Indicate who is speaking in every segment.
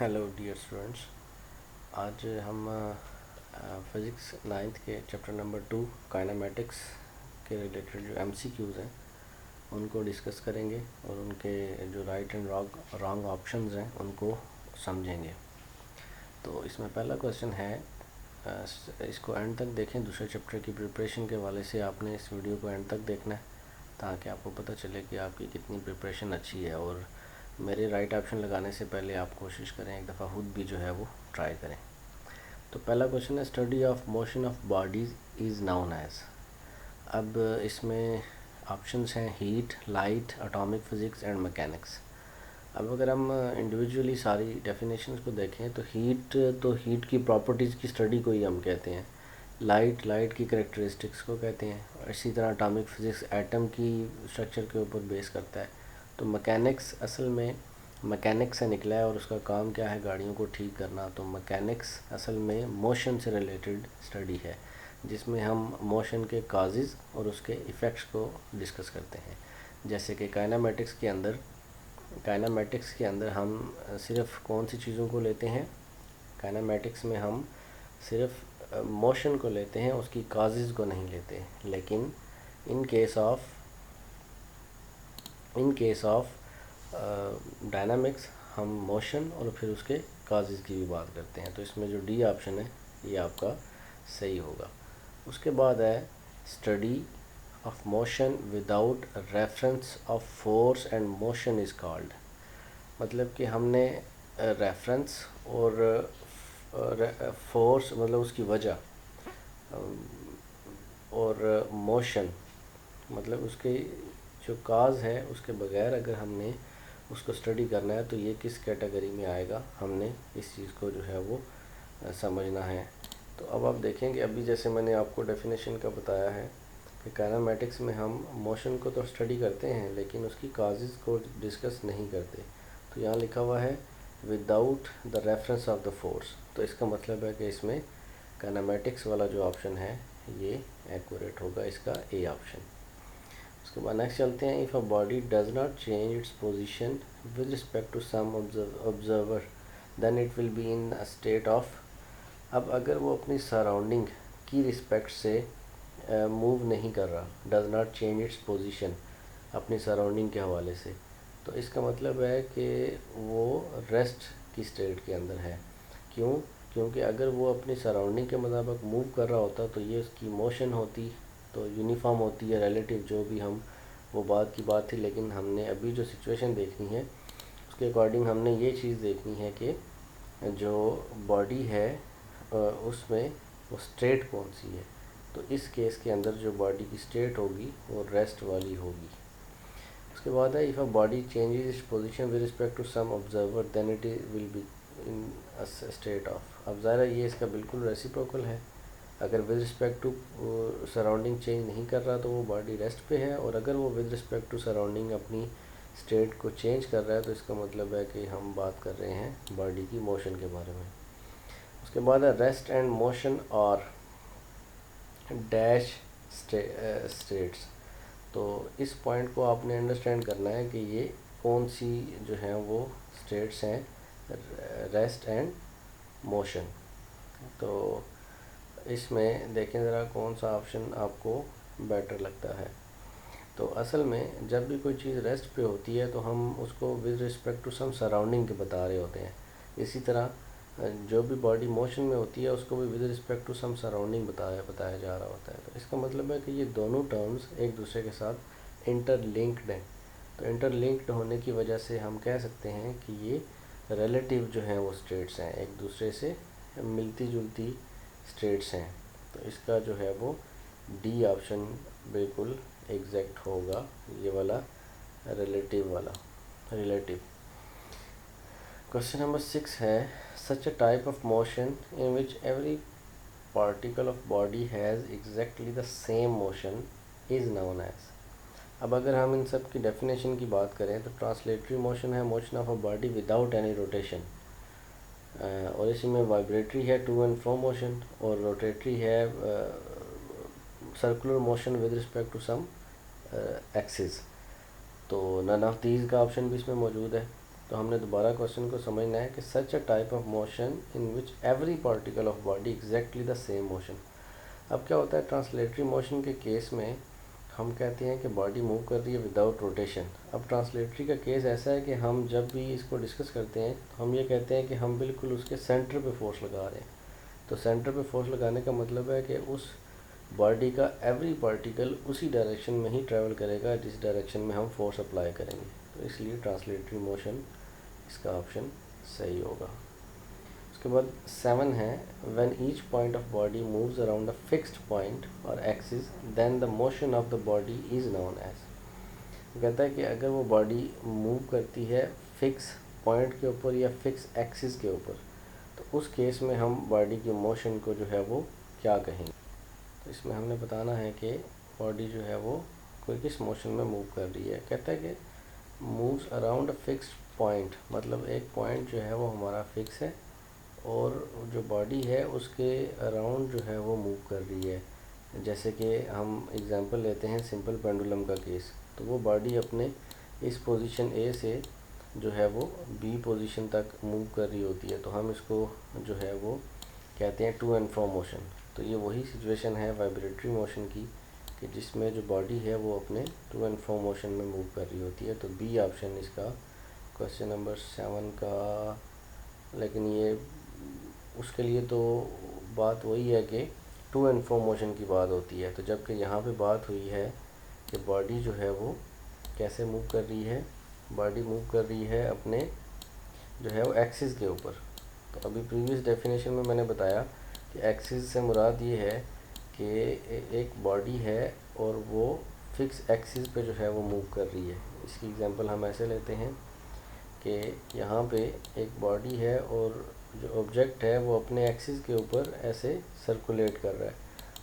Speaker 1: Hello dear students. आज हम physics ninth के चैप्टर नंबर 2 काइनेमेटिक्स के रिलेटेड जो एमसीक्यूज़ हैं उनको डिस्कस करेंगे और उनके जो राइट एंड रॉन्ग ऑप्शंस हैं उनको समझेंगे। तो इसमें पहला क्वेश्चन है, इसको एंड तक देखें। दूसरे चैप्टर की प्रिपरेशन के वाले से आपने इस वीडियो को एंड तक देखना है ताकि आपको पता चले कि आपकी कितनी प्रिपरेशन अच्छी है। और मेरे राइट ऑप्शन लगाने से पहले आप कोशिश करें एक दफ़ा खुद भी जो है वो ट्राई करें। तो पहला क्वेश्चन है, study of motion of bodies is known as. अब इसमें ऑप्शंस हैं heat, light, atomic physics and mechanics. अब अगर हम इंडिविजुअली सारी डेफिनेशंस को देखें तो हीट की प्रॉपर्टीज़ की स्टडी को ही हम कहते हैं। लाइट की करेक्टरिस्टिक्स को कहते हैं। और इसी तरह एटॉमिक फिज़िक्स एटम की स्ट्रक्चर के ऊपर बेस करता है। तो मैकेनिक्स असल में मैकेनिक्स से निकला है और उसका काम क्या है, गाड़ियों को ठीक करना। तो मैकेनिक्स असल में मोशन से रिलेटेड स्टडी है जिसमें हम मोशन के काजेज़ और उसके इफ़ेक्ट्स को डिस्कस करते हैं। जैसे कि काइनेमेटिक्स के अंदर हम सिर्फ कौन सी चीज़ों को लेते हैं, काइनेमेटिक्स में हम सिर्फ मोशन को लेते हैं, उसकी काजेज़ को नहीं लेते। लेकिन इन केस ऑफ डायनामिक्स हम मोशन और फिर उसके काजेज़ की भी बात करते हैं। तो इसमें जो डी ऑप्शन है ये आपका सही होगा। उसके बाद है study of motion without reference of force and motion is called. मतलब कि हमने रेफरेंस और फोर्स मतलब उसकी वजह और मोशन मतलब उसके जो काज है उसके बगैर अगर हमने उसको स्टडी करना है तो ये किस कैटेगरी में आएगा, हमने इस चीज़ को जो है वो समझना है। तो अब आप देखेंगे, अभी जैसे मैंने आपको डेफिनेशन का बताया है कि काइनेमेटिक्स में हम मोशन को तो स्टडी करते हैं लेकिन उसकी काजेज़ को डिस्कस नहीं करते। तो यहाँ लिखा हुआ है without the reference of the force. तो इसका मतलब है कि इसमें काइनेमेटिक्स वाला जो ऑप्शन है ये एक्यूरेट होगा, इसका ए ऑप्शन। उसके बाद नेक्स्ट चलते हैं, if a body does not change its position with respect to some observer then it will be in a state of. अब अगर वो अपनी सराउंडिंग की रिस्पेक्ट से मूव नहीं कर रहा, does not change its position अपनी सराउंडिंग के हवाले से, तो इसका मतलब है कि वो रेस्ट की स्टेट के अंदर है। क्यों? क्योंकि अगर वो अपनी सराउंडिंग के मुताबिक मूव कर रहा होता तो ये उसकी मोशन होती, तो यूनिफॉर्म होती है, रिलेटिव जो भी हम वो बात की बात थी। लेकिन हमने अभी जो सिचुएशन देखनी है उसके अकॉर्डिंग हमने ये चीज़ देखनी है कि जो बॉडी है उसमें वो स्टेट कौन सी है। तो इस केस के अंदर जो बॉडी की स्टेट होगी वो रेस्ट वाली होगी। उसके बाद है, if a body changes its position with respect to some observer then it will be in a state of. अब ज़ाहिर ये इसका बिल्कुल रेसिप्रोकल है। अगर with respect to surrounding change नहीं कर रहा तो वो बॉडी रेस्ट पे है, और अगर वो विद रिस्पेक्ट टू सराउंडिंग अपनी स्टेट को चेंज कर रहा है तो इसका मतलब है कि हम बात कर रहे हैं बॉडी की मोशन के बारे में। उसके बाद है रेस्ट एंड मोशन और डैश स्टेट्स। तो इस पॉइंट को आपने अंडरस्टैंड करना है कि ये कौन सी जो हैं वो स्टेट्स हैं, रेस्ट एंड मोशन। तो इसमें देखें ज़रा कौन सा ऑप्शन आपको बेटर लगता है। तो असल में जब भी कोई चीज़ रेस्ट पे होती है तो हम उसको with respect to some surrounding के बता रहे होते हैं। इसी तरह जो भी बॉडी मोशन में होती है उसको भी with respect to some surrounding बताया जा रहा होता है। तो इसका मतलब है कि ये दोनों टर्म्स एक दूसरे के साथ इंटरलिंक्ड हैं। तो इंटरलिंक्ड होने की वजह से हम कह सकते हैं कि ये रिलेटिव जो हैं वो स्टेट्स हैं, एक दूसरे से मिलती जुलती स्टेट्स हैं। तो इसका जो है वो डी ऑप्शन बिल्कुल एग्जैक्ट होगा, ये वाला रिलेटिव। क्वेश्चन नंबर 6 है, such a type of motion in which every particle of body has exactly the same motion is known as. अब अगर हम इन सब की डेफिनेशन की बात करें तो ट्रांसलेटरी मोशन है motion of a body without any rotation, और इसी में वाइब्रेटरी है टू एंड फ्रो मोशन, और रोटेटरी है circular motion with respect to some axis. तो नन ऑफ दीज का ऑप्शन भी इसमें मौजूद है। तो हमने दोबारा क्वेश्चन को समझना है कि such a type of motion in which every particle of body exactly the same motion. अब क्या होता है ट्रांसलेटरी मोशन के केस में हम कहते हैं कि बॉडी मूव कर रही है विदाउट रोटेशन। अब ट्रांसलेटरी का केस ऐसा है कि हम जब भी इसको डिस्कस करते हैं तो हम ये कहते हैं कि हम बिल्कुल उसके सेंटर पे फोर्स लगा रहे हैं। तो सेंटर पे फोर्स लगाने का मतलब है कि उस बॉडी का एवरी पार्टिकल उसी डायरेक्शन में ही ट्रैवल करेगा जिस डायरेक्शन में हम फोर्स अप्लाई करेंगे। तो इसलिए ट्रांसलेटरी मोशन इसका ऑप्शन सही होगा। उसके बाद 7 है when each point of body moves around a fixed point or axis then the motion of the body is known as. कहता है कि अगर वो बॉडी मूव करती है फिक्स पॉइंट के ऊपर या फिक्स एक्सिस के ऊपर तो उस केस में हम बॉडी की मोशन को जो है वो क्या कहेंगे। तो इसमें हमने बताना है कि बॉडी जो है वो कोई किस मोशन में मूव कर रही है। कहता है कि moves around a fixed point, मतलब एक पॉइंट जो है वो हमारा फिक्स है और जो बॉडी है उसके अराउंड जो है वो मूव कर रही है। जैसे कि हम एग्जांपल लेते हैं सिंपल पेंडुलम का केस, तो वो बॉडी अपने इस पोजीशन ए से जो है वो बी पोजीशन तक मूव कर रही होती है। तो हम इसको जो है वो कहते हैं टू एंड फ्रो मोशन। तो ये वही सिचुएशन है वाइब्रेटरी मोशन की कि जिसमें जो बॉडी है वो अपने टू एंड फ्रो मोशन में मूव कर रही होती है। तो बी ऑप्शन इसका क्वेश्चन नंबर 7 का। लेकिन ये उसके लिए तो बात वही है कि टू एंड फ्रो मोशन की बात होती है। तो जबकि यहाँ पे बात हुई है कि बॉडी जो है वो कैसे मूव कर रही है, बॉडी मूव कर रही है अपने जो है वो एक्सिस के ऊपर। तो अभी प्रीवियस डेफिनेशन में मैंने बताया कि एक्सिस से मुराद ये है कि एक बॉडी है और वो फिक्स एक्सिस पे जो है वो मूव कर रही है। इसकी एग्जांपल हम ऐसे लेते हैं कि यहाँ पे एक बॉडी है और जो ऑब्जेक्ट है वो अपने एक्सिस के ऊपर ऐसे सर्कुलेट कर रहा है।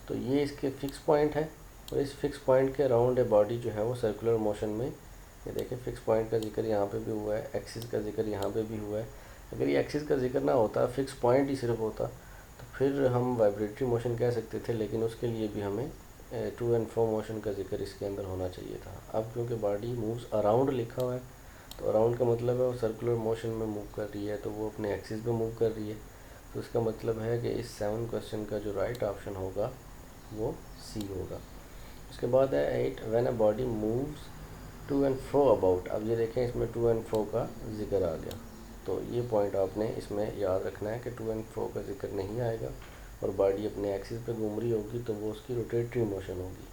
Speaker 1: तो ये इसके फिक्स पॉइंट है और इस फिक्स पॉइंट के अराउंड बॉडी जो है वो सर्कुलर मोशन में, ये देखिए फिक्स पॉइंट का जिक्र यहाँ पे भी हुआ है, एक्सिस का जिक्र यहाँ पे भी हुआ है। अगर ये एक्सिस का जिक्र ना होता, फिक्स पॉइंट ही सिर्फ होता, तो फिर हम वाइब्रेटरी मोशन कह सकते थे, लेकिन उसके लिए भी हमें टू एंड फ्रो मोशन का जिक्र इसके अंदर होना चाहिए था। अब क्योंकि बॉडी मूव्स अराउंड लिखा हुआ है तो अराउंड का मतलब है वो सर्कुलर मोशन में मूव कर रही है, तो वो अपने एक्सिस पे मूव कर रही है। तो इसका मतलब है कि इस 7 क्वेश्चन का जो राइट ऑप्शन होगा वो सी होगा। उसके बाद है 8 when a body moves to and fro about. अब ये देखें इसमें टू एंड फ्रो का जिक्र आ गया, तो ये पॉइंट आपने इसमें याद रखना है कि टू एंड फ्रो का जिक्र नहीं आएगा और बॉडी अपने एक्सिस पे घूम रही होगी तो वो उसकी रोटेटरी मोशन होगी।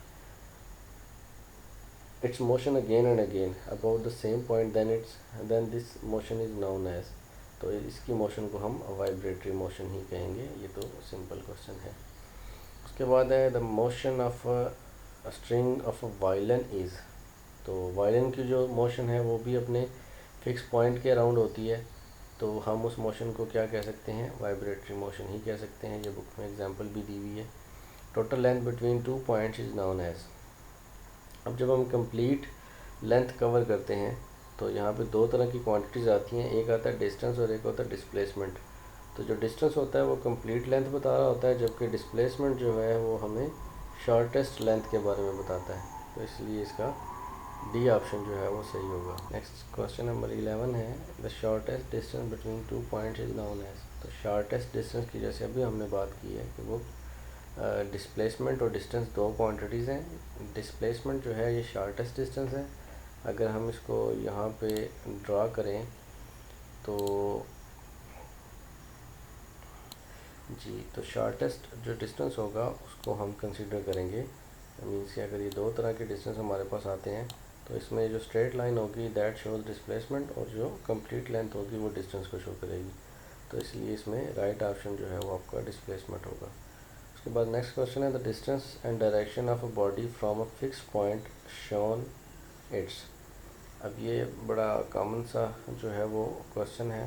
Speaker 1: Its motion again and again about the same point then this motion is known as. तो इसकी मोशन को हम वाइब्रेटरी मोशन ही कहेंगे। ये तो सिंपल क्वेश्चन है। उसके बाद है the motion of a string of a violin is. तो वायलिन की जो मोशन है वो भी अपने फिक्स पॉइंट के अराउंड होती है, तो हम उस मोशन को क्या कह सकते हैं, वाइब्रेटरी मोशन ही कह सकते हैं। ये बुक में एग्जांपल भी दी हुई है। Total length between 2 points is known as. अब जब हम कंप्लीट लेंथ कवर करते हैं तो यहाँ पे दो तरह की क्वांटिटीज़ आती हैं, एक आता है डिस्टेंस और एक होता है डिस्प्लेसमेंट। तो जो डिस्टेंस होता है वो कंप्लीट लेंथ बता रहा होता है, जबकि डिस्प्लेसमेंट जो है वो हमें शॉर्टेस्ट लेंथ के बारे में बताता है। तो इसलिए इसका डी ऑप्शन जो है वो सही होगा। नेक्स्ट क्वेश्चन नंबर 11 है the shortest distance between 2 points is known as. तो शॉर्टेस्ट डिस्टेंस की जैसे अभी हमने बात की है कि वो डिस्प्लेसमेंट और डिस्टेंस दो क्वांटिटीज़ हैं। डिस्प्लेसमेंट जो है ये शॉर्टेस्ट डिस्टेंस है। अगर हम इसको यहाँ पे ड्रा करें तो जी, तो शॉर्टेस्ट जो डिस्टेंस होगा उसको हम कंसीडर करेंगे। मीन्स कि अगर ये दो तरह के डिस्टेंस हमारे पास आते हैं तो इसमें जो स्ट्रेट लाइन होगी दैट शोज डिस्प्लेसमेंट और जो कंप्लीट लेंथ होगी वो डिस्टेंस को शो करेगी। तो इसलिए इसमें राइट ऑप्शन जो है वो आपका डिस्प्लेसमेंट होगा। उसके बाद नेक्स्ट क्वेश्चन है the distance and direction of a body from a fix point shown it's. अब ये बड़ा कॉमन सा जो है वो क्वेश्चन है।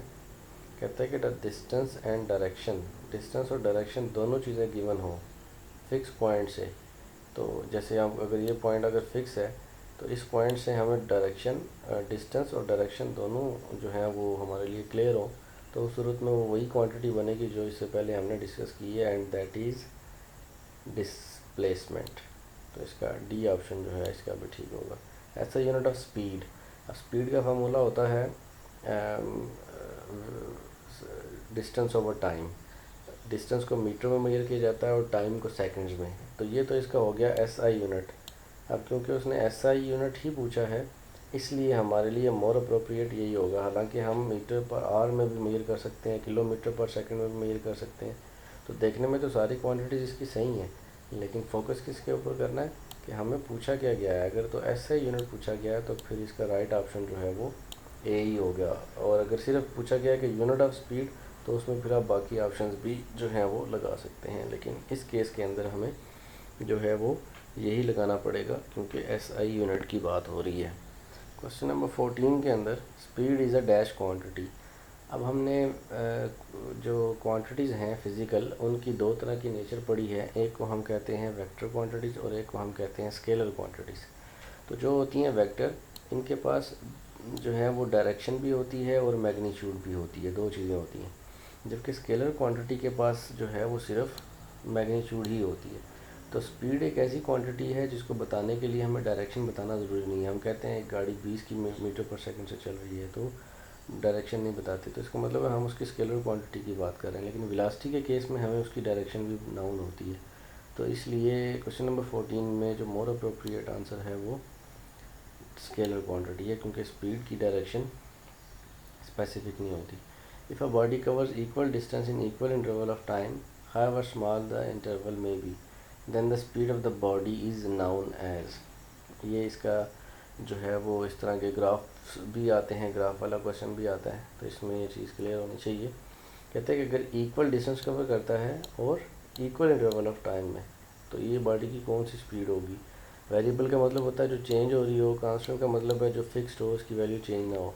Speaker 1: कहता है कि the distance and direction, distance और डायरेक्शन दोनों चीज़ें गिवन हो फिक्स पॉइंट से। तो जैसे आप अगर ये पॉइंट अगर फिक्स है तो इस पॉइंट से हमें डायरेक्शन, डिस्टेंस और डायरेक्शन दोनों जो है वो हमारे लिए क्लियर हो, तो उस सूरत में वो वही क्वांटिटी बनेगी जो इससे पहले हमने डिस्कस की है, एंड दैट इज़ डिस्प्लेसमेंट। तो इसका डी ऑप्शन जो है इसका भी ठीक होगा। ऐसा यूनिट ऑफ स्पीड। अब स्पीड का फार्मूला होता है डिस्टेंस ओवर टाइम, डिस्टेंस को मीटर में मेजर किया जाता है और टाइम को सेकंड्स में। तो ये तो इसका हो गया एसआई यूनिट। अब क्योंकि उसने एसआई यूनिट ही पूछा है इसलिए हमारे लिए मोर अप्रोप्रिएट यही होगा। हालांकि हम मीटर पर आवर में भी मेजर कर सकते हैं, किलोमीटर पर सेकंड में भी मेजर कर सकते हैं। तो देखने में तो सारी क्वांटिटीज़ इसकी सही हैं, लेकिन फोकस किसके ऊपर करना है कि हमें पूछा क्या गया है। अगर तो एसआई यूनिट पूछा गया है तो फिर इसका राइट ऑप्शन जो है वो ए ही हो गया। और अगर सिर्फ पूछा गया है कि यूनिट ऑफ स्पीड तो उसमें फिर आप बाकी ऑप्शंस भी जो हैं वो लगा सकते हैं, लेकिन इस केस के अंदर हमें जो है वो यही लगाना पड़ेगा क्योंकि एसआई यूनिट की बात हो रही है। क्वेश्चन नंबर 14 के अंदर speed is a dash quantity. अब हमने जो क्वांटिटीज़ हैं फिज़िकल उनकी दो तरह की नेचर पढ़ी है। एक को हम कहते हैं वेक्टर क्वांटिटीज़ और एक को हम कहते हैं स्केलर क्वांटिटीज़। तो जो होती हैं वेक्टर, इनके पास जो है वो डायरेक्शन भी होती है और मैग्नीट्यूड भी होती है, दो चीज़ें होती हैं। जबकि स्केलर क्वांटिटी के पास जो है वो सिर्फ मैग्नीट्यूड ही होती है। तो स्पीड एक ऐसी क्वांटिटी है जिसको बताने के लिए हमें डायरेक्शन बताना ज़रूरी नहीं है। हम कहते हैं एक गाड़ी 20 किलोमीटर पर सेकंड से चल रही है तो डायरेक्शन नहीं बताती, तो इसका मतलब है हम उसकी स्केलर क्वांटिटी की बात कर रहे हैं। लेकिन वेलोसिटी के केस में हमें उसकी डायरेक्शन भी नाउन होती है। तो इसलिए क्वेश्चन नंबर 14 में जो मोर अप्रोप्रिएट आंसर है वो स्केलर क्वांटिटी है, क्योंकि स्पीड की डायरेक्शन स्पेसिफिक नहीं होती। If a body covers equal distance in equal interval of time however small the interval may be then the speed of the body is known as। ये इसका जो है वो इस तरह के ग्राफ्स भी आते हैं, ग्राफ वाला क्वेश्चन भी आता है, तो इसमें ये चीज़ क्लियर होनी चाहिए। कहते हैं कि अगर इक्वल डिस्टेंस कवर करता है और इक्वल इंटरवल ऑफ टाइम में तो ये बॉडी की कौन सी स्पीड होगी। वेरिएबल का मतलब होता है जो चेंज हो रही हो, कांस्टेंट का मतलब है जो फिक्स्ड हो उसकी वैल्यू चेंज ना हो,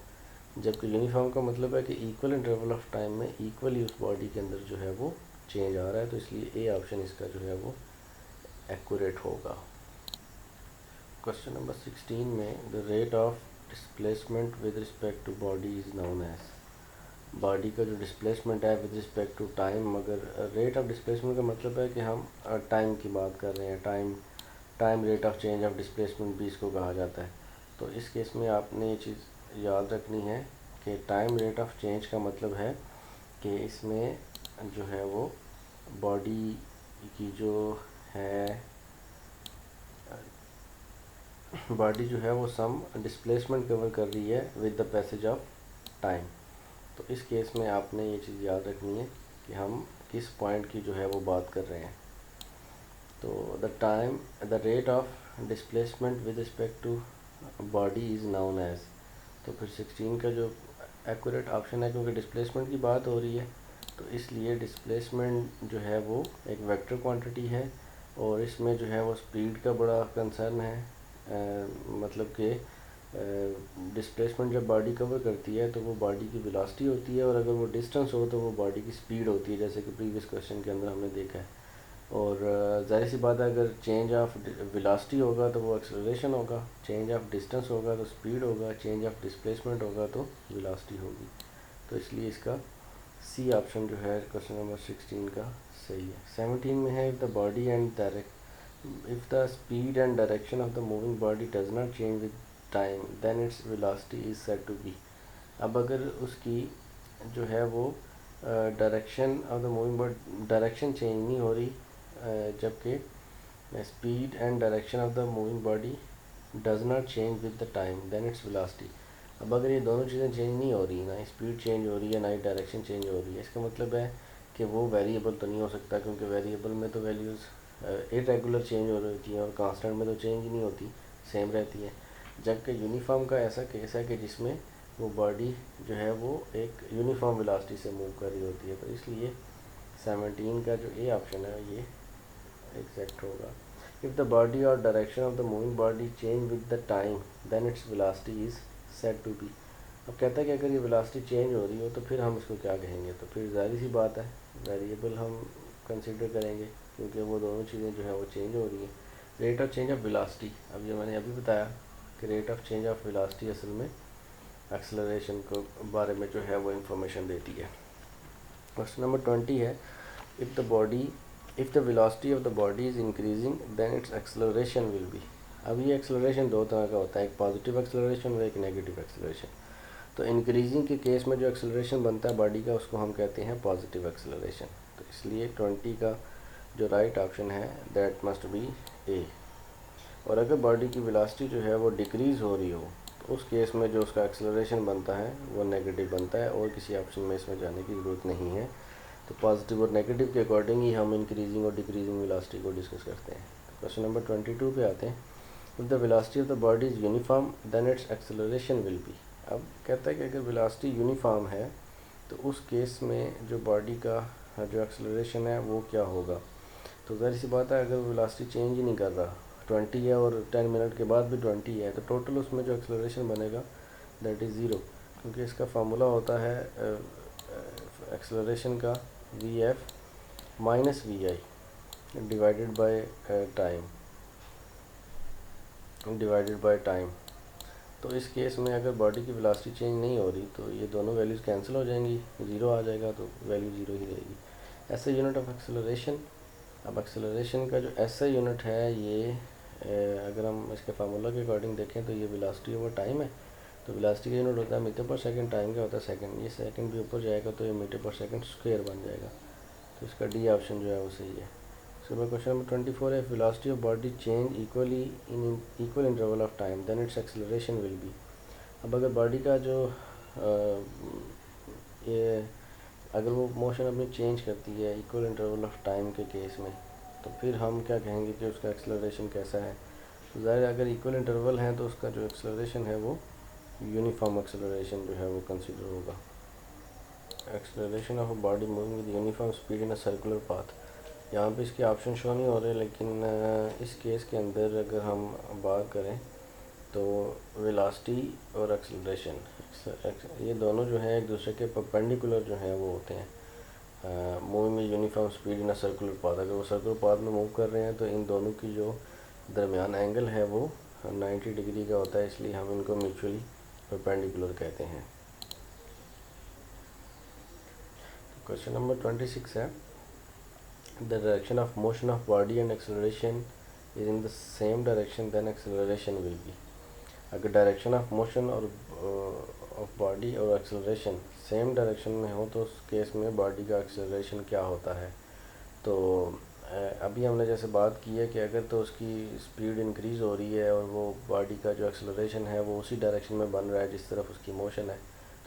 Speaker 1: जबकि यूनिफॉर्म का मतलब है कि इक्वल इंटरवल ऑफ टाइम में इक्वली उस बॉडी के अंदर जो है वो चेंज आ रहा है। तो इसलिए ए ऑप्शन इसका जो है वो एक्यूरेट होगा। क्वेश्चन नंबर 16 में the rate of displacement with respect to body is known as. Body का जो डिस्प्लेसमेंट है विद रिस्पेक्ट टू टाइम, अगर रेट ऑफ डिस्प्लेसमेंट का मतलब है कि हम टाइम की बात कर रहे हैं, time rate of change of displacement भी इसको कहा जाता है। तो इस केस में आपने ये चीज़ याद रखनी है कि टाइम रेट ऑफ चेंज का मतलब है कि इसमें जो है वो बॉडी की जो है बॉडी जो है वो सम डिस्प्लेसमेंट कवर कर रही है with the passage of time. तो इस केस में आपने ये चीज़ याद रखनी है कि हम किस पॉइंट की जो है वो बात कर रहे हैं। तो the rate of displacement with respect to body is known as. तो फिर 16 का जो एक्यूरेट ऑप्शन है, क्योंकि डिस्प्लेसमेंट की बात हो रही है तो इसलिए डिस्प्लेसमेंट जो है वो एक वेक्टर क्वांटिटी है और इसमें जो है वो स्पीड का बड़ा कंसर्न है। मतलब कि डिस्प्लेसमेंट जब बॉडी कवर करती है तो वो बॉडी की वेलोसिटी होती है और अगर वो डिस्टेंस हो तो वो बॉडी की स्पीड होती है, जैसे कि प्रीवियस क्वेश्चन के अंदर हमने देखा है। और ज़ाहिर सी बात है अगर चेंज ऑफ वेलोसिटी होगा तो वो एक्सेलरेशन होगा, चेंज ऑफ डिस्टेंस होगा तो स्पीड होगा, चेंज ऑफ डिस्प्लेसमेंट होगा तो वेलोसिटी होगी। तो इसलिए इसका सी ऑप्शन जो है क्वेश्चन नंबर 16 का सही है। 17 में है if the body and if the speed and direction of the moving body does not change with time then its velocity is said to be। अब अगर उसकी जो है वो direction of the moving body direction change नहीं हो रही, जबकि speed and direction of the moving body does not change with the time then its velocity. अब अगर ये दोनों चीज़ें चेंज नहीं हो रही, ना स्पीड चेंज हो रही है ना ही डायरेक्शन चेंज हो रही है, इसका मतलब है कि वो वेरिएबल तो नहीं हो सकता, क्योंकि वेरिएबल में तो वैल्यूज़ इरेगुलर चेंज हो रही होती हैं और कांस्टेंट में तो चेंज ही नहीं होती, सेम रहती है। जबकि यूनिफॉर्म का ऐसा केस है कि जिसमें वो बॉडी जो है वो एक यूनिफॉर्म वेलोसिटी से मूव कर रही होती है। तो इसलिए 17 का जो ए ऑप्शन है ये एग्जैक्ट होगा। इफ़ द बॉडी और direction of the moving body change with the time then its velocity is said to be. अब कहता है कि अगर ये वेलोसिटी चेंज हो रही हो तो फिर हम इसको क्या कहेंगे, तो फिर जाहिर सी बात है वेरिएबल हम कंसिडर करेंगे, क्योंकि वो दोनों चीज़ें जो है वो चेंज हो रही हैं। Rate of change of velocity, अब ये मैंने अभी बताया कि rate of change of velocity असल में एक्सेलरेशन को बारे में जो है वो इंफॉर्मेशन देती है। क्वेश्चन नंबर 20 है if the velocity of the body is increasing then its acceleration will be. अब ये एक्सेलरेशन दो तरह का होता है, एक पॉजिटिव एक्सेलरेशन और एक नेगेटिव एक्सेलरेशन। तो इंक्रीजिंग के केस में जो एक्सेलरेशन बनता है बॉडी का उसको हम कहते हैं पॉजिटिव एक्सेलरेशन। तो इसलिए 20 का जो राइट ऑप्शन है दैट मस्ट बी ए। और अगर बॉडी की वेलोसिटी जो है वो डिक्रीज़ हो रही हो तो उस केस में जो उसका एक्सेलरेशन बनता है वो नेगेटिव बनता है और किसी ऑप्शन में इसमें जाने की ज़रूरत नहीं है। तो पॉजिटिव और नेगेटिव के अकॉर्डिंग ही हम इंक्रीजिंग और डिक्रीजिंग वेलोसिटी को डिस्कस करते हैं। तो क्वेश्चन नंबर 22 पे आते हैं। If the velocity of the body is uniform then its acceleration will be. अब कहता है कि अगर वेलोसिटी यूनिफॉर्म है तो उस केस में जो बॉडी का जो एक्सेलरेशन है वो क्या होगा। तो ज़ाहिर सी बात है अगर वेलोसिटी चेंज ही नहीं कर रहा 20 है और 10 मिनट के बाद भी 20 है तो टोटल उसमें जो एक्सेलरेशन बनेगा दैट इज़ ज़ीरो, क्योंकि इसका फार्मूला होता है एक्सेलरेशन का V F minus V I divided by time. तो इस केस में अगर बॉडी की वेलोसिटी चेंज नहीं हो रही तो ये दोनों वैल्यूज़ कैंसिल हो जाएंगी, ज़ीरो आ जाएगा तो वैल्यू ज़ीरो ही रहेगी। ऐसा यूनिट ऑफ एक्सेलरेशन। अब एक्सेलरेशन का जो ऐसा यूनिट है ये अगर हम इसके फार्मूला के अकॉर्डिंग देखें तो ये वेलोसिटी ओवर टाइम है। तो वेलोसिटी का यूनिट होता है मीटर पर सेकंड, टाइम का होता है सेकंड। ये सेकंड भी ऊपर जाएगा तो ये मीटर पर सेकंड स्क्वायर बन जाएगा। तो इसका डी ऑप्शन जो है वो सही है। उसके बाद क्वेश्चन नंबर 24 है velocity of body change equally in equal interval of time then its acceleration will be. अब अगर बॉडी का जो ये अगर वो मोशन अपनी चेंज करती है इक्वल इंटरवल ऑफ टाइम के केस में तो फिर हम क्या कहेंगे कि उसका एक्सेलरेशन कैसा है। तो ज़ाहिर अगर इक्वल इंटरवल है तो उसका जो एक्सेलरेशन है वो यूनिफॉर्म एक्सेलरेशन जो है वो कंसिडर होगा। Acceleration of a body moving with uniform speed in a circular path. यहाँ पे इसके ऑप्शन शो नहीं हो रहे, लेकिन इस केस के अंदर अगर हम बात करें तो वेलोसिटी और एक्सेलरेशन ये दोनों जो है एक दूसरे के परपेंडिकुलर जो है वो होते हैं। मूविंग में uniform speed in a circular path, अगर वो सर्कुलर पाथ में मूव कर रहे हैं तो इन दोनों की जो दरमियान एंगल है वो 90 डिग्री का होता है, इसलिए हम इनको म्यूचुअली परपेंडिकुलर कहते हैं। क्वेश्चन नंबर 26 है the direction of motion of body and acceleration is in the same direction then acceleration will be. अगर डायरेक्शन ऑफ मोशन और ऑफ बॉडी और एक्सेलरेशन सेम डायरेक्शन में हो तो उस केस में बॉडी का एक्सेलरेशन क्या होता है। तो अभी हमने जैसे बात की है कि अगर तो उसकी स्पीड इंक्रीज़ हो रही है और वो बॉडी का जो एक्सेलरेशन है वो उसी डायरेक्शन में बन रहा है जिस तरफ उसकी मोशन है,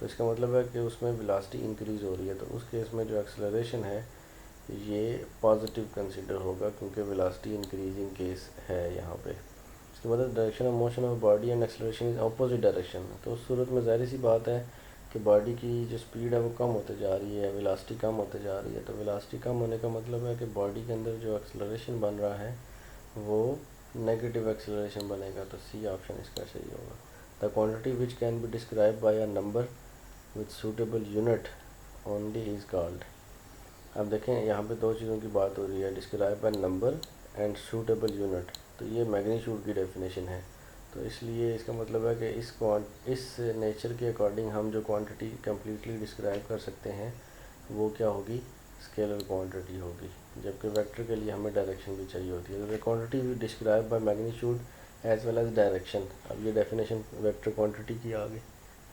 Speaker 1: तो इसका मतलब है कि उसमें वेलोसिटी इंक्रीज़ हो रही है। तो उस केस में जो एक्सेलरेशन है ये पॉजिटिव कंसिडर होगा, क्योंकि वेलोसिटी इंक्रीजिंग केस है यहाँ पे। इसके बाद direction of motion of body and acceleration is opposite direction. तो उस सूरत में ज़ाहिर सी बात है कि बॉडी की जो स्पीड है वो कम होते जा रही है, वेलोसिटी कम होते जा रही है। तो वेलोसिटी कम होने का मतलब है कि बॉडी के अंदर जो एक्सेलरेशन बन रहा है वो नेगेटिव एक्सेलरेशन बनेगा। तो सी ऑप्शन इसका सही होगा। The quantity which can be describe by a number with suitable unit only is called. अब देखें यहाँ पे दो चीज़ों की बात हो रही है, describe by number and suitable unit. तो ये मैग्नीट्यूड की डेफिनेशन है, तो इसलिए इसका मतलब है कि इस नेचर के अकॉर्डिंग हम जो क्वांटिटी कम्प्लीटली डिस्क्राइब कर सकते हैं वो क्या होगी, स्केलर क्वांटिटी होगी, जबकि वेक्टर के लिए हमें डायरेक्शन भी चाहिए होती है। तो क्वांटिटी भी describe by magnitude as well as direction. अब ये डेफिनेशन वेक्टर क्वांटिटी की आ गई,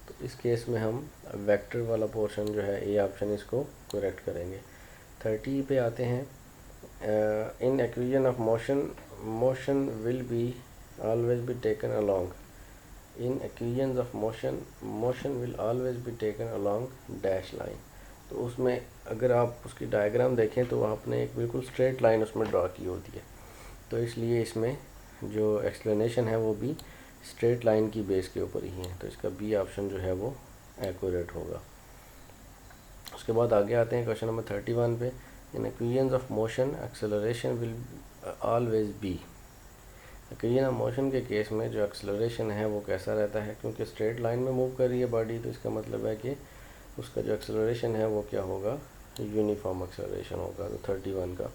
Speaker 1: तो इस केस में हम वेक्टर वाला पोर्शन जो है ए ऑप्शन इसको करेक्ट करेंगे। 30 पे आते हैं। इन equation of motion will be always be taken along in equations of motion will always be taken along dash line। तो उसमें अगर आप उसकी डायग्राम देखें तो आपने एक बिल्कुल स्ट्रेट लाइन उसमें ड्रा की होती है, तो इसलिए इसमें जो एक्सप्लेनेशन है वो भी स्ट्रेट लाइन की बेस के ऊपर ही है। तो इसका बी ऑप्शन जो है वो एक्यूरेट होगा। उसके बाद आगे आते हैं क्वेश्चन नंबर 31 पे। In equations of motion acceleration will always be. Equation of motion के केस में जो एक्सेलरेशन है वो कैसा रहता है, क्योंकि स्ट्रेट लाइन में मूव कर रही है बॉडी, तो इसका मतलब है कि उसका जो एक्सेलरेशन है वो क्या होगा, यूनिफॉर्म एक्सेलरेशन होगा। तो 31 का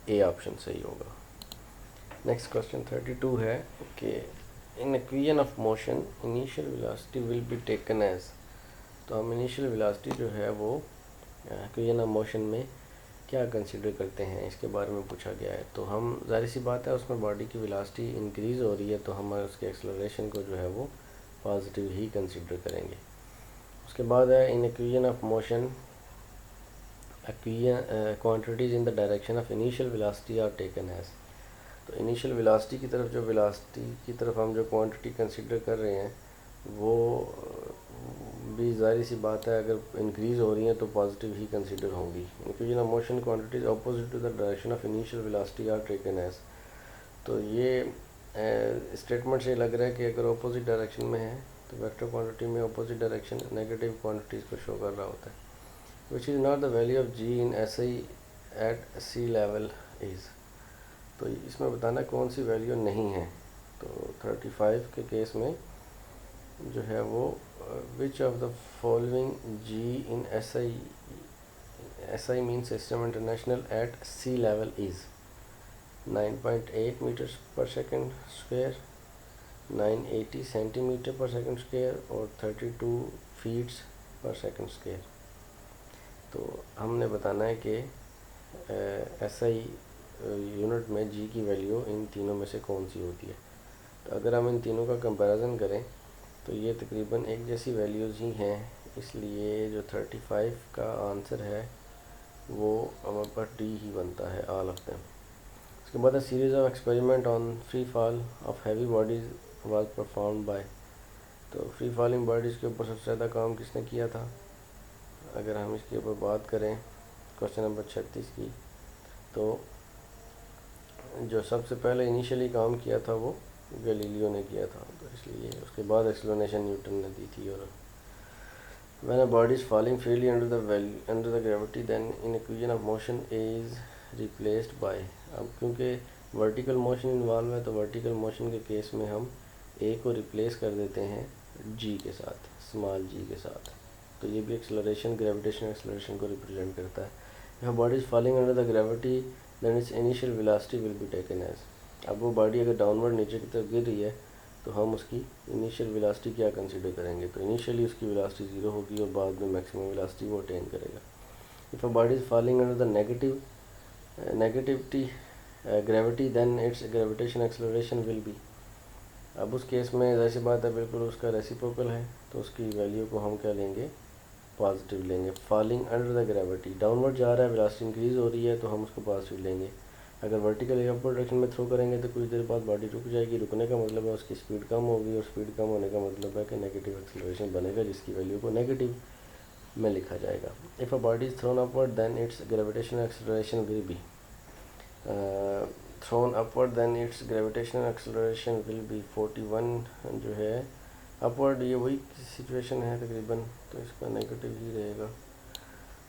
Speaker 1: ए ऑप्शन सही होगा। नेक्स्ट क्वेश्चन 32 है कि in equation of motion initial velocity will be taken as. तो हम इनिशियल वेलोसिटी जो है वो इक्वेशन ऑफ मोशन में क्या कंसीडर करते हैं, इसके बारे में पूछा गया है। तो हम ज़ाहिर सी बात है उसमें बॉडी की वेलोसिटी इंक्रीज़ हो रही है तो हम उसके एक्सेलरेशन को जो है वो पॉजिटिव ही कंसीडर करेंगे। उसके बाद है in equation of motion quantities in the direction of initial velocity are taken as. तो इनिशियल वेलोसिटी की तरफ, जो वेलोसिटी की तरफ हम जो क्वांटिटी कंसिडर कर रहे हैं वो भी ज़ाहिर सी बात है, अगर इंक्रीज़ हो रही हैं तो पॉजिटिव ही कंसिडर होंगी। Equation of motion quantities opposite to the direction of initial velocity are taken as. तो ये स्टेटमेंट से लग रहा है कि अगर अपोजिट डायरेक्शन में है तो वेक्टर क्वांटिटी में अपोजिट डायरेक्शन नेगेटिव क्वांटिटीज़ को शो कर रहा होता है। Which is not the value of g in SI at sea level is. तो इसमें बताना कौन सी वैल्यू नहीं है। तो 35 के केस में जो है वो which of the following g in SI mean system international at sea level is 9.8 metres per second square, 980 centimetre per second square और 32 फीट्स पर सेकंड स्क्वायर। तो हमने बताना है कि SI यूनिट में जी की वैल्यू इन तीनों में से कौन सी होती है। तो अगर हम इन तीनों का कंपैरिजन करें तो ये तकरीबन एक जैसी वैल्यूज़ ही हैं, इसलिए जो 35 का आंसर है वो हमारे पास डी ही बनता है, ऑल ऑफ देम। उसके बाद series of experiment on free fall of heavy bodies was perform by. तो फ्री फॉलिंग बॉडीज़ के ऊपर सबसे ज़्यादा काम किसने किया था। अगर हम इसके ऊपर बात करें क्वेश्चन नंबर 36 की, तो जो सबसे पहले इनिशियली काम किया था वो गैलीलियो ने किया था, तो इसलिए उसके बाद एक्सप्लेनेशन न्यूटन ने दी थी। और when a body is falling freely under the gravity then in equation of motion is replaced by. अब क्योंकि वर्टिकल मोशन इन्वॉल्व है तो वर्टिकल मोशन के केस में हम ए को रिप्लेस कर देते हैं जी के साथ, स्मॉल जी के साथ। तो ये भी एक्सेलरेशन, ग्रेविटेशनल एक्सेलरेशन को रिप्रेजेंट करता है। If body is falling under the gravity then its initial velocity will be taken as. अब वो बॉडी अगर डाउनवर्ड नीचे की तरफ गिर रही है तो हम उसकी इनिशियल वेलोसिटी क्या कंसीडर करेंगे। तो इनिशियली उसकी वेलोसिटी 0 होगी और बाद में मैक्सिमम वेलोसिटी वो अटेन करेगा। If a body is falling under the negativity gravity then its gravitation acceleration will be. अब उस केस में जैसी बात है बिल्कुल उसका रेसिप्रोकल है, तो उसकी वैल्यू को हम क्या लेंगे, पॉजिटिव लेंगे। Falling under the gravity, downward जा रहा है, वेलोसिटी इंक्रीज हो रही है तो हम उसको पॉजिटिव लेंगे। अगर वर्टिकली अपवर्ड डायरेक्शन में थ्रो करेंगे तो कुछ देर बाद बॉडी रुक जाएगी। रुकने का मतलब है उसकी स्पीड कम होगी और स्पीड कम होने का मतलब है कि नेगेटिव एक्सेलरेशन बनेगा, जिसकी वैल्यू को नेगेटिव में लिखा जाएगा। If a body is thrown upward then its gravitational acceleration will be thrown upward then its gravitational acceleration will be 41 जो है अपवर्ड, ये वही सिचुएशन है तकरीबन, तो इसका नेगेटिव ही रहेगा।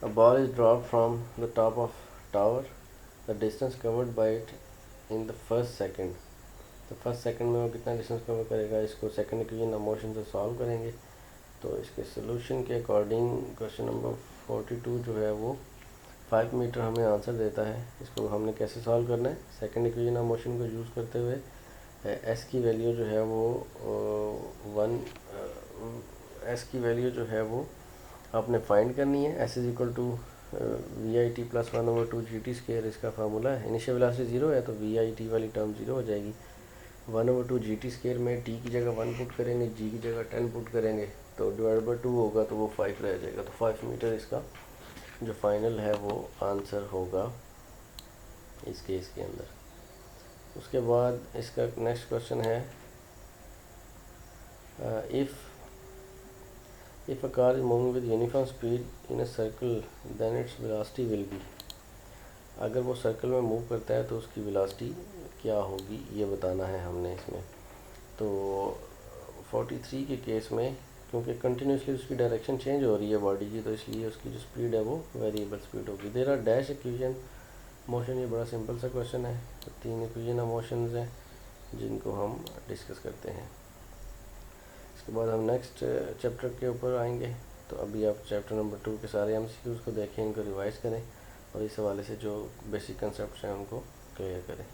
Speaker 1: A ball is drop from the top of tower, the distance covered by it in the first second. तो फर्स्ट सेकंड में वो कितना डिस्टेंस कवर करेगा, इसको सेकंड इक्वेशन ऑफ मोशन से सॉल्व करेंगे। तो इसके सोल्यूशन के अकॉर्डिंग क्वेश्चन नंबर 42 जो है वो 5 मीटर हमें आंसर देता है। इसको हमने कैसे सॉल्व करना है, सेकंड इक्वेशन ऑफ मोशन को यूज़ करते हुए एस की वैल्यू जो है वो एस की वैल्यू जो है वो आपने फाइंड करनी है। S is equal to VIT plus 1/2 GT square इसका फार्मूला है। इनिशियल वेलोसिटी 0 है तो VIT वाली टर्म 0 हो जाएगी। 1/2 GT स्क्वायर में T की जगह 1 पुट करेंगे, G की जगह 10 पुट करेंगे तो डिवाइड बाई 2 होगा तो वो 5 रह जाएगा। तो 5 मीटर इसका जो फाइनल है वो आंसर होगा इस केस के अंदर। उसके बाद इसका नेक्स्ट क्वेश्चन है if a car is moving with uniform speed in a circle then its velocity will be. अगर वो सर्कल में मूव करता है तो उसकी वेलोसिटी क्या होगी, ये बताना है हमने इसमें। तो 43 के केस में क्योंकि कंटिन्यूसली उसकी डायरेक्शन चेंज हो रही है बॉडी की, तो इसलिए उसकी जो स्पीड है वो वेरिएबल स्पीड होगी। There are dash equation motion, ये बड़ा सिंपल सा क्वेश्चन है। तो 3 इक्वेशन ऑफ मोशंस हैं जिनको हम डिस्कस करते हैं। इसके बाद हम नेक्स्ट चैप्टर के ऊपर आएंगे। तो अभी आप चैप्टर नंबर 2 के सारे MCQs को देखें, इनको रिवाइज करें और इस हवाले से जो बेसिक कंसेप्ट हैं उनको क्लियर करें।